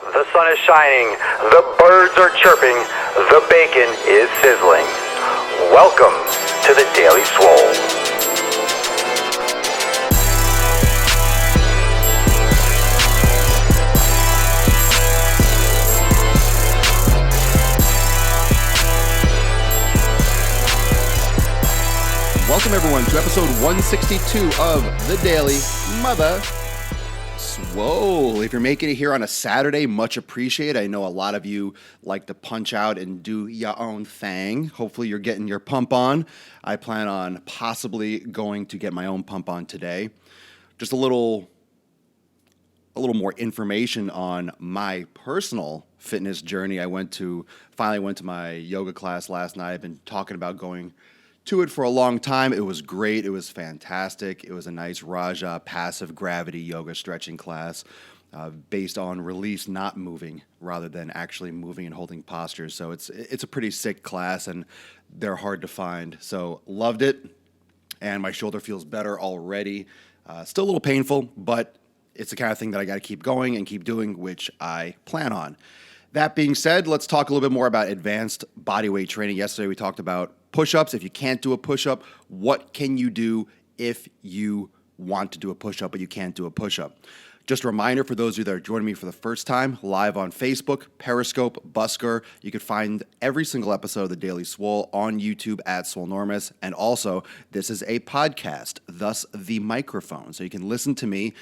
The sun is shining, the birds are chirping, the bacon is sizzling. Welcome to the Daily Swole. Welcome everyone to episode 162 of the Daily Mother Swole. If you're making it here on a Saturday, much appreciated. I know a lot of you like to punch out and do your own thing. Hopefully you're getting your pump on. I plan on possibly going to get my own pump on today. Just a little more information on my personal fitness journey. I finally went to my yoga class last night. I've been talking about going to it for a long time. It was great. It was fantastic. It was a nice Raja passive gravity yoga stretching class based on release, not moving, rather than actually moving and holding postures. So it's a pretty sick class, and they're hard to find. So loved it, and my shoulder feels better already. Still a little painful, but it's the kind of thing that I got to keep going and keep doing, which I plan on. That being said, let's talk a little bit more about advanced bodyweight training. Yesterday we talked about push-ups. If you can't do a push-up, what can you do if you want to do a push-up but you can't do a push-up? Just a reminder for those of you that are joining me for the first time, live on Facebook, Periscope, Busker. You can find every single episode of The Daily Swole on YouTube at Swolenormous. And also, this is a podcast, thus the microphone. So you can listen to me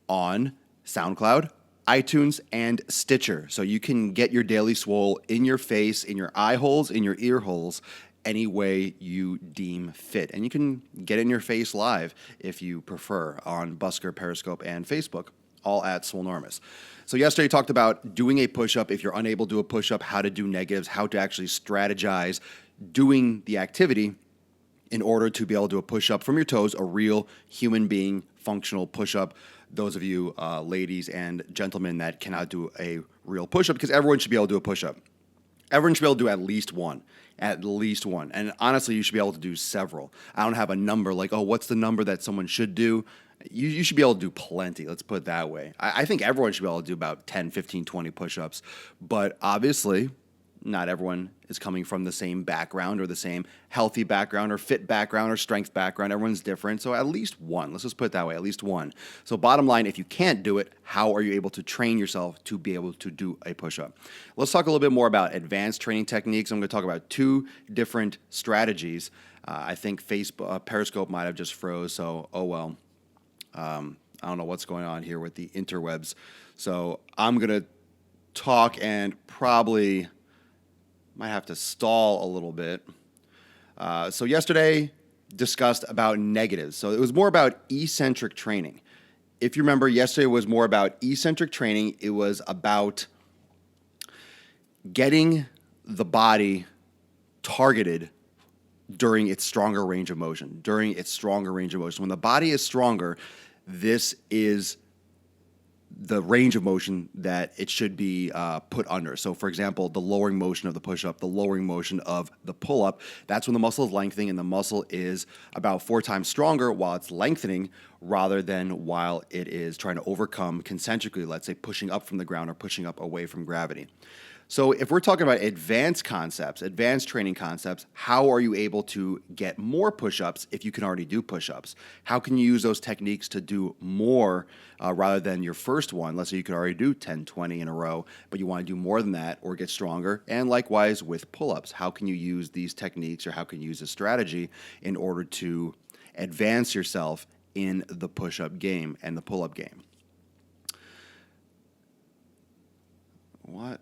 on SoundCloud, iTunes, and Stitcher. So you can get your Daily Swole in your face, in your eye holes, in your ear holes, any way you deem fit. And you can get in your face live if you prefer on Busker, Periscope, and Facebook, all at Swolenormous. So yesterday we talked about doing a push-up. If you're unable to do a push-up, how to do negatives, how to actually strategize doing the activity in order to be able to do a push-up from your toes, a real human being functional push-up. Those of you ladies and gentlemen that cannot do a real push-up, because everyone should be able to do a push-up. Everyone should be able to do at least one. And honestly, you should be able to do several. I don't have a number like, oh, what's the number that someone should do? You should be able to do plenty. Let's put it that way. I think everyone should be able to do about 10, 15, 20 push-ups. But obviously, not everyone is coming from the same background or the same healthy background or fit background or strength background. Everyone's different. So at least one. Let's just put it that way, at least one. So bottom line, if you can't do it, how are you able to train yourself to be able to do a push-up? Let's talk a little bit more about advanced training techniques. I'm going to talk about two different strategies. I think Periscope might have just froze, so oh well. I don't know what's going on here with the interwebs. So I'm going to talk and probably might have to stall a little bit. So yesterday discussed about negatives. So it was more about eccentric training. If you remember, yesterday was more about eccentric training. It was about getting the body targeted during its stronger range of motion. When the body is stronger, this is the range of motion that it should be put under. So, for example, the lowering motion of the push-up, the lowering motion of the pull-up, that's when the muscle is lengthening, and the muscle is about 4 times stronger while it's lengthening rather than while it is trying to overcome concentrically, let's say pushing up from the ground or pushing up away from gravity. So if we're talking about advanced training concepts, how are you able to get more push-ups if you can already do push-ups? How can you use those techniques to do more rather than your first one? Let's say you can already do 10, 20 in a row, but you want to do more than that or get stronger. And likewise with pull-ups, how can you use these techniques or how can you use a strategy in order to advance yourself in the push-up game and the pull-up game? What?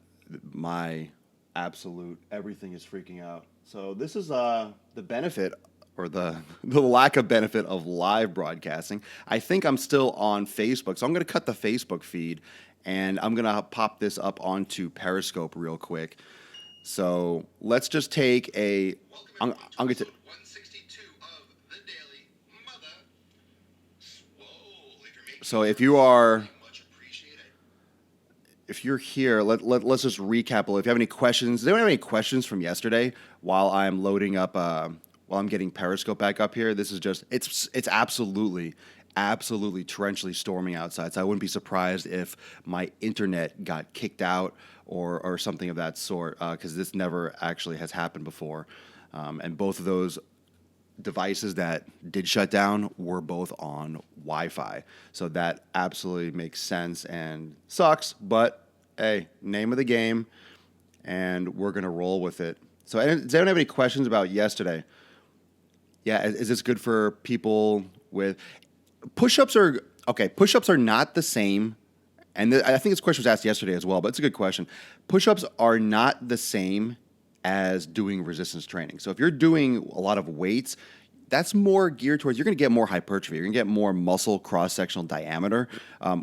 My absolute everything is freaking out. So this is the benefit or the lack of benefit of live broadcasting. I think I'm still on Facebook, so I'm going to cut the Facebook feed and I'm going to pop this up onto Periscope real quick. So let's just take a. I'm going to. 162 of the Daily Mother Swole. So if you're here, let's just recap a little. If you have any questions, does anyone have any questions from yesterday while I'm loading up, while I'm getting Periscope back up here? This is just, it's absolutely absolutely torrentially storming outside. So I wouldn't be surprised if my internet got kicked out or something of that sort, because this never actually has happened before. And both of those devices that did shut down were both on Wi-Fi. So that absolutely makes sense and sucks, but hey, name of the game, and we're going to roll with it. So does anyone have any questions about yesterday? Yeah, is this good for people with push-ups? Push-ups are not the same, and I think this question was asked yesterday as well, but it's a good question. Push-ups are not the same as doing resistance training. So if you're doing a lot of weights, that's more geared towards, you're going to get more hypertrophy. You're going to get more muscle cross-sectional diameter,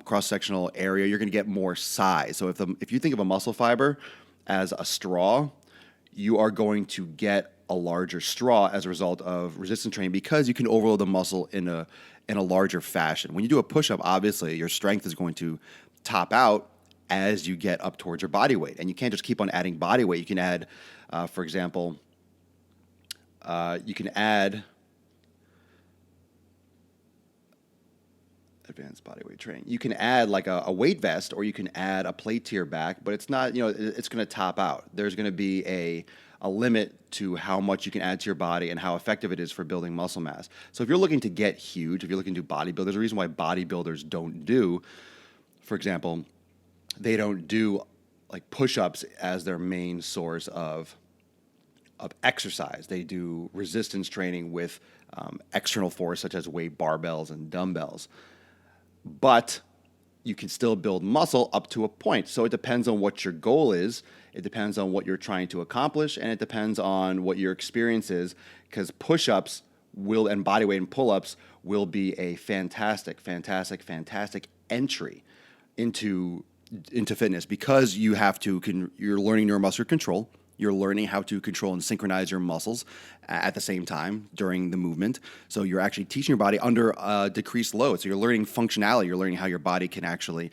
cross-sectional area. You're going to get more size. So if you think of a muscle fiber as a straw, you are going to get a larger straw as a result of resistance training because you can overload the muscle in a larger fashion. When you do a push-up, obviously your strength is going to top out as you get up towards your body weight. And you can't just keep on adding body weight. You can add, for example, advanced bodyweight training. You can add like a weight vest, or you can add a plate to your back, but it's not, it's going to top out. There's going to be a limit to how much you can add to your body and how effective it is for building muscle mass. So if you're looking to get huge, if you're looking to do bodybuilding, there's a reason why bodybuilders don't do, for example, they don't do like push-ups as their main source of exercise. They do resistance training with external force, such as weight barbells and dumbbells. But you can still build muscle up to a point. So it depends on what your goal is. It depends on what you're trying to accomplish, and it depends on what your experience is, because push-ups and bodyweight and pull-ups will be a fantastic entry into fitness, because you're learning neuromuscular control. You're learning how to control and synchronize your muscles at the same time during the movement. So you're actually teaching your body under decreased load. So you're learning functionality. You're learning how your body can actually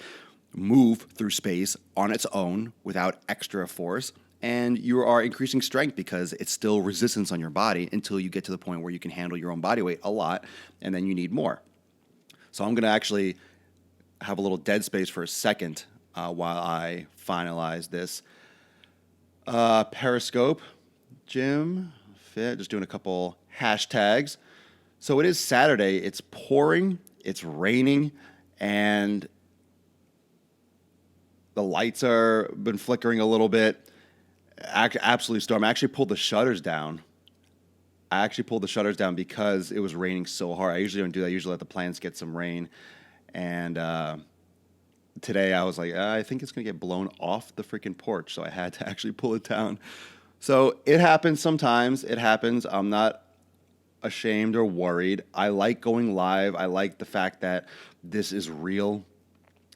move through space on its own without extra force. And you are increasing strength because it's still resistance on your body until you get to the point where you can handle your own body weight a lot, and then you need more. So I'm going to actually have a little dead space for a second while I finalize this. Periscope, Jim, Fit, just doing a couple hashtags. So it is Saturday. It's pouring, it's raining, and the lights are been flickering a little bit. Absolutely storm. I actually pulled the shutters down. Because it was raining so hard. I usually don't do that. I usually let the plants get some rain. And today I was like, I think it's going to get blown off the freaking porch. So I had to actually pull it down. So it happens sometimes. It happens. I'm not ashamed or worried. I like going live. I like the fact that this is real,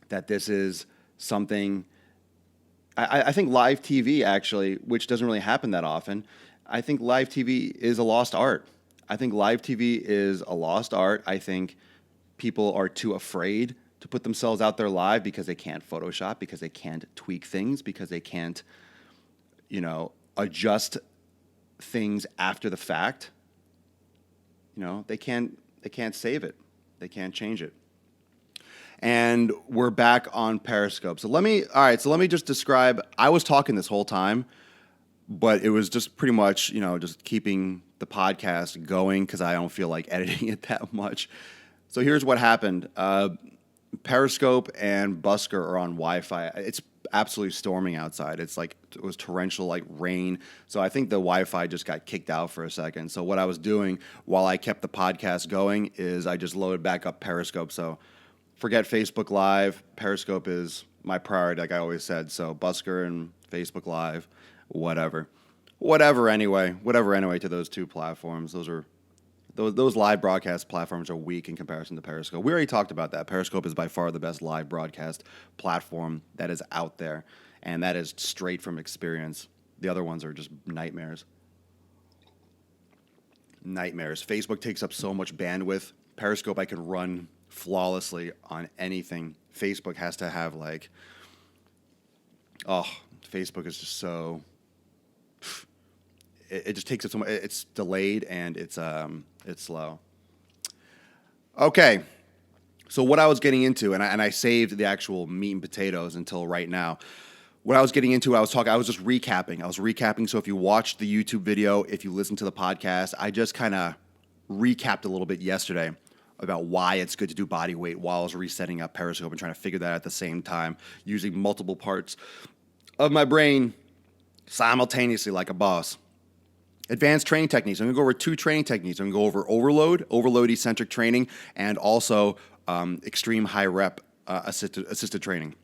that this is something. I think live TV, actually, which doesn't really happen that often, I think live TV is a lost art. I think people are too afraid to put themselves out there live because they can't Photoshop, because they can't tweak things, because they can't, adjust things after the fact. They can't save it. They can't change it. And we're back on Periscope. So let me just describe, I was talking this whole time, but it was just pretty much, just keeping the podcast going because I don't feel like editing it that much. So here's what happened. Periscope and Busker are on Wi-Fi. It's absolutely storming outside. It was torrential, like rain. So I think the Wi-Fi just got kicked out for a second. So what I was doing while I kept the podcast going is I just loaded back up Periscope. So forget Facebook Live. Periscope is my priority, like I always said. So Busker and Facebook Live, whatever anyway to those two platforms. Those live broadcast platforms are weak in comparison to Periscope. We already talked about that. Periscope is by far the best live broadcast platform that is out there, and that is straight from experience. The other ones are just nightmares. Facebook takes up so much bandwidth. Periscope I can run flawlessly on anything. Facebook has to have Facebook is just so. It just takes up so much. It's delayed and it's slow. Okay, So what I was getting into, and I saved the actual meat and potatoes until right now. What I was getting into, I was just recapping. I was recapping. So if you watched the YouTube video, if you listened to the podcast, I just kind of recapped a little bit yesterday about why it's good to do body weight while I was resetting up Periscope and trying to figure that out at the same time, using multiple parts of my brain simultaneously like a boss. Advanced training techniques. I'm going to go over 2 training techniques. I'm going to go over overload eccentric training, and also extreme high rep assisted training.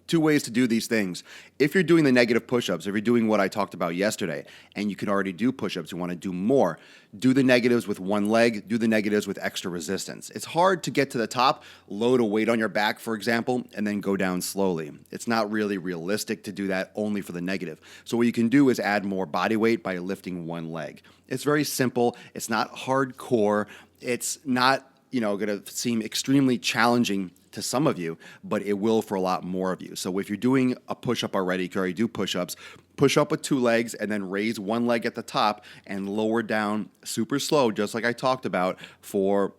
2 ways to do these things. If you're doing the negative push-ups, if you're doing what I talked about yesterday, and you can already do push-ups, you want to do more, do the negatives with one leg, do the negatives with extra resistance. It's hard to get to the top, load a weight on your back, for example, and then go down slowly. It's not really realistic to do that only for the negative. So what you can do is add more body weight by lifting one leg. It's very simple. It's not hardcore. It's not, going to seem extremely challenging to some of you, but it will for a lot more of you. So if you're doing a push-up already, you can already do push-ups, push up with 2 legs and then raise one leg at the top and lower down super slow, just like I talked about for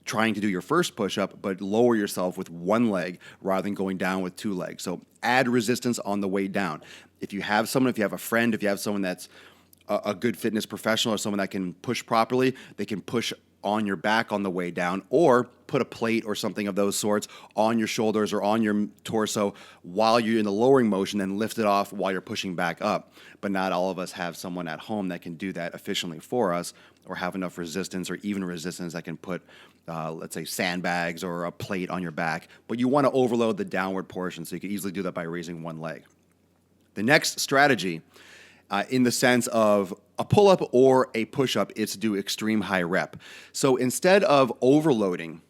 trying to do your first push-up, but lower yourself with one leg rather than going down with 2 legs. So add resistance on the way down. If you have a friend, if you have someone that's a good fitness professional or someone that can push properly, they can push on your back on the way down, or put a plate or something of those sorts on your shoulders or on your torso while you're in the lowering motion, and lift it off while you're pushing back up. But not all of us have someone at home that can do that efficiently for us, or have enough resistance or even resistance that can put, let's say, sandbags or a plate on your back. But you want to overload the downward portion, so you can easily do that by raising one leg. The next strategy, in the sense of a pull-up or a push-up, is to do extreme high rep. So instead of overloading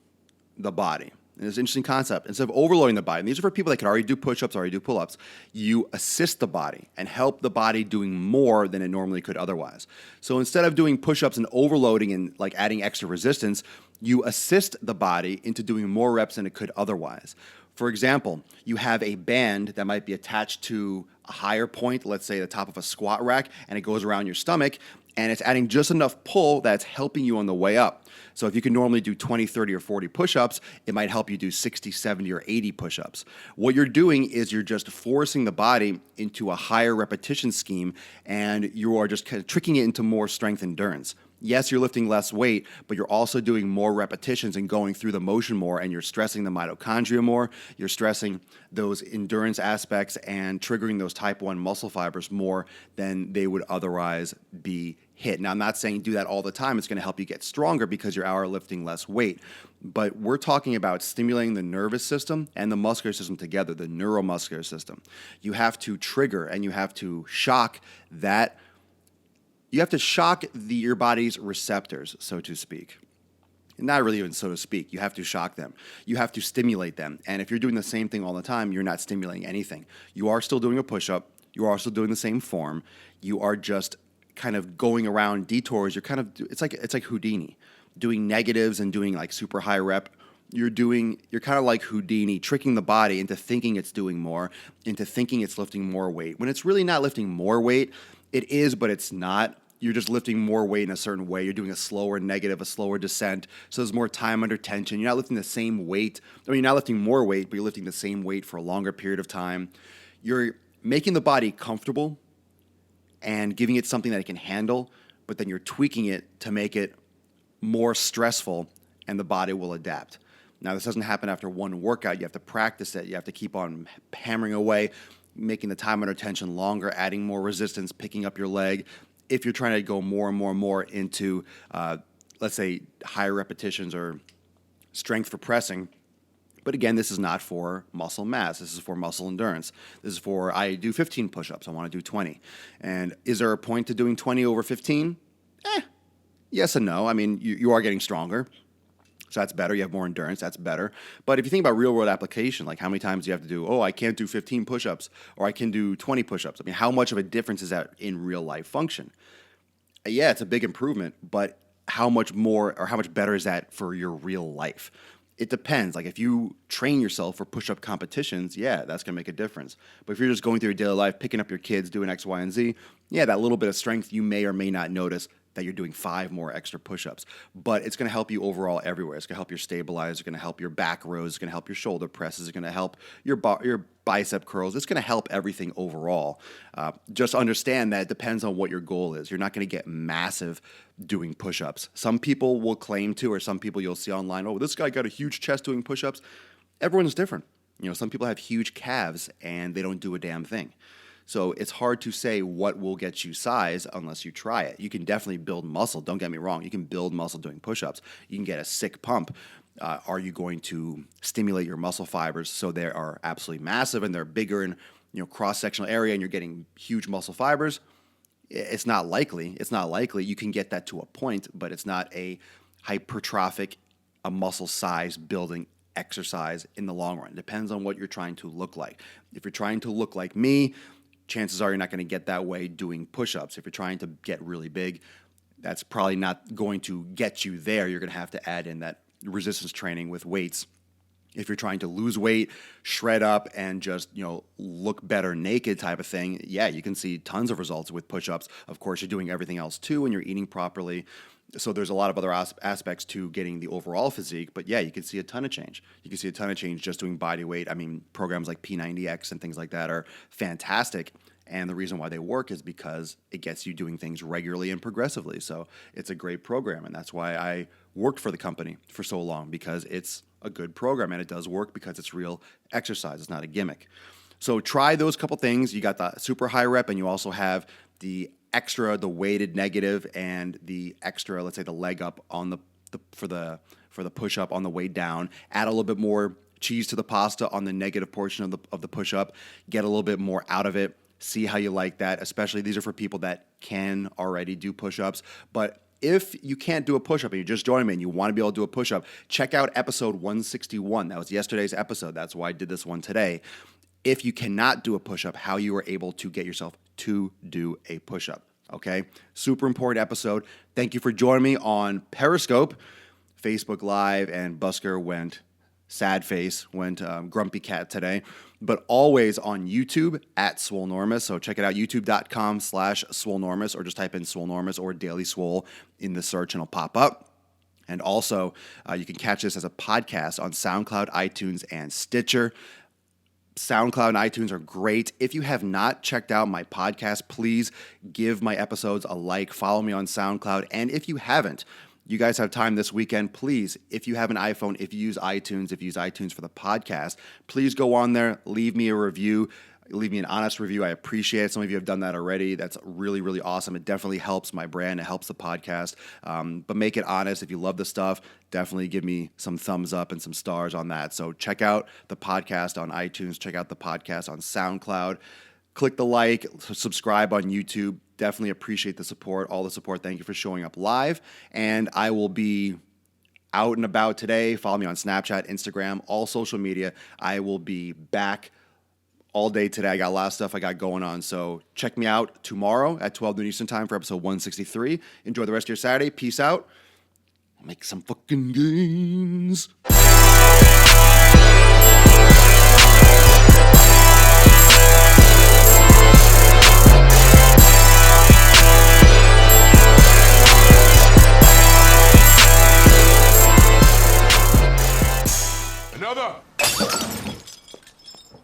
the body, and it's an interesting concept, instead of overloading the body, and these are for people that can already do push-ups, already do pull-ups, you assist the body and help the body doing more than it normally could otherwise. So instead of doing push-ups and overloading and like adding extra resistance, you assist the body into doing more reps than it could otherwise. For example, you have a band that might be attached to a higher point, let's say the top of a squat rack, and it goes around your stomach, and it's adding just enough pull that's helping you on the way up. So if you can normally do 20, 30, or 40 push-ups, it might help you do 60, 70, or 80 push-ups. What you're doing is you're just forcing the body into a higher repetition scheme, and you are just kind of tricking it into more strength endurance. Yes, you're lifting less weight, but you're also doing more repetitions and going through the motion more, and you're stressing the mitochondria more, you're stressing those endurance aspects and triggering those type 1 muscle fibers more than they would otherwise be hit. Now, I'm not saying do that all the time. It's going to help you get stronger because you're lifting less weight, but we're talking about stimulating the nervous system and the muscular system together, the neuromuscular system. You have to trigger and you have to shock that. You have to shock your body's receptors, so to speak. Not really even so to speak. You have to shock them. You have to stimulate them. And if you're doing the same thing all the time, you're not stimulating anything. You are still doing a push-up. You are also doing the same form. You are just kind of going around detours. It's like Houdini, doing negatives and doing like super high rep. You're kind of like Houdini, tricking the body into thinking it's doing more, into thinking it's lifting more weight, when it's really not lifting more weight. It is, but it's not. You're just lifting more weight in a certain way. You're doing a slower negative, a slower descent. So there's more time under tension. You're not lifting the same weight. You're not lifting more weight, but you're lifting the same weight for a longer period of time. You're making the body comfortable and giving it something that it can handle, but then you're tweaking it to make it more stressful, and the body will adapt. Now, this doesn't happen after one workout. You have to practice it. You have to keep on hammering away, making the time under tension longer, adding more resistance, picking up your leg. If you're trying to go more and more and more into, let's say, higher repetitions or strength for pressing. But again, this is not for muscle mass. This is for muscle endurance. This is for, I do 15 push-ups. I want to do 20. And is there a point to doing 20 over 15? Yes and no. I mean, you are getting stronger. So that's better. You have more endurance. That's better. But if you think about real-world application, like how many times do you have to do, I can't do 15 push-ups, or I can do 20 push-ups. I mean, how much of a difference is that in real-life function? Yeah, it's a big improvement, but how much more or how much better is that for your real life? It depends. Like if you train yourself for push-up competitions, yeah, that's going to make a difference. But if you're just going through your daily life, picking up your kids, doing X, Y, and Z, yeah, that little bit of strength you may or may not notice that you're doing 5 more extra push-ups. But it's going to help you overall everywhere. It's going to help your stabilize. It's going to help your back rows. It's going to help your shoulder presses. It's going to help your bicep curls. It's going to help everything overall. Just understand that it depends on what your goal is. You're not going to get massive doing push-ups. Some people will claim to, or some people you'll see online, oh, this guy got a huge chest doing push-ups. Everyone's different. Some people have huge calves and they don't do a damn thing. So it's hard to say what will get you size unless you try it. You can definitely build muscle. Don't get me wrong. You can build muscle doing push-ups. You can get a sick pump. Are you going to stimulate your muscle fibers so they are absolutely massive and they're bigger in cross-sectional area and you're getting huge muscle fibers? It's not likely. It's not likely. You can get that to a point, but it's not a hypertrophic, a muscle size building exercise in the long run. It depends on what you're trying to look like. If you're trying to look like me, chances are you're not going to get that way doing push-ups. If you're trying to get really big, that's probably not going to get you there. You're going to have to add in that resistance training with weights. If you're trying to lose weight, shred up, and just look better naked type of thing, yeah, you can see tons of results with push-ups. Of course, you're doing everything else too, and you're eating properly. So there's a lot of other aspects to getting the overall physique, but yeah, you can see a ton of change. You can see a ton of change just doing body weight. I mean, programs like P90X and things like that are fantastic, and the reason why they work is because it gets you doing things regularly and progressively. So it's a great program, and that's why I worked for the company for so long, because it's a good program, and it does work because it's real exercise. It's not a gimmick. So try those couple things. You got the super high rep, and you also have the extra, the weighted negative, and the extra, let's say the leg up on for the push up on the way down. Add a little bit more cheese to the pasta on the negative portion of the push up. Get a little bit more out of it. See how you like that. Especially these are for people that can already do push ups, but if you can't do a push-up and you're just joining me and you want to be able to do a push-up, check out episode 161. That was yesterday's episode. That's why I did this one today. If you cannot do a push-up, how you are able to get yourself to do a push-up. Okay? Super important episode. Thank you for joining me on Periscope, Facebook Live, and Busker went sad face, went grumpy cat today, but always on YouTube at Swolenormous. So check it out, youtube.com/Swolenormous, or just type in Swolenormous or Daily Swole in the search and it'll pop up. And also, you can catch this as a podcast on SoundCloud, iTunes, and Stitcher. SoundCloud and iTunes are great. If you have not checked out my podcast, please give my episodes a like, follow me on SoundCloud. And if you haven't, you guys have time this weekend, please, if you have an iPhone, if you use iTunes for the podcast, please go on there, leave me a review, leave me an honest review. I appreciate it. Some of you have done that already. That's really, really awesome. It definitely helps my brand. It helps the podcast. But make it honest. If you love the stuff, definitely give me some thumbs up and some stars on that. So check out the podcast on iTunes. Check out the podcast on SoundCloud. Click the like, subscribe on YouTube. Definitely appreciate the support, all the support. Thank you for showing up live. And I will be out and about today. Follow me on Snapchat, Instagram, all social media. I will be back all day today. I got a lot of stuff I got going on. So check me out tomorrow at 12 noon Eastern time for episode 163. Enjoy the rest of your Saturday. Peace out. Make some fucking gains.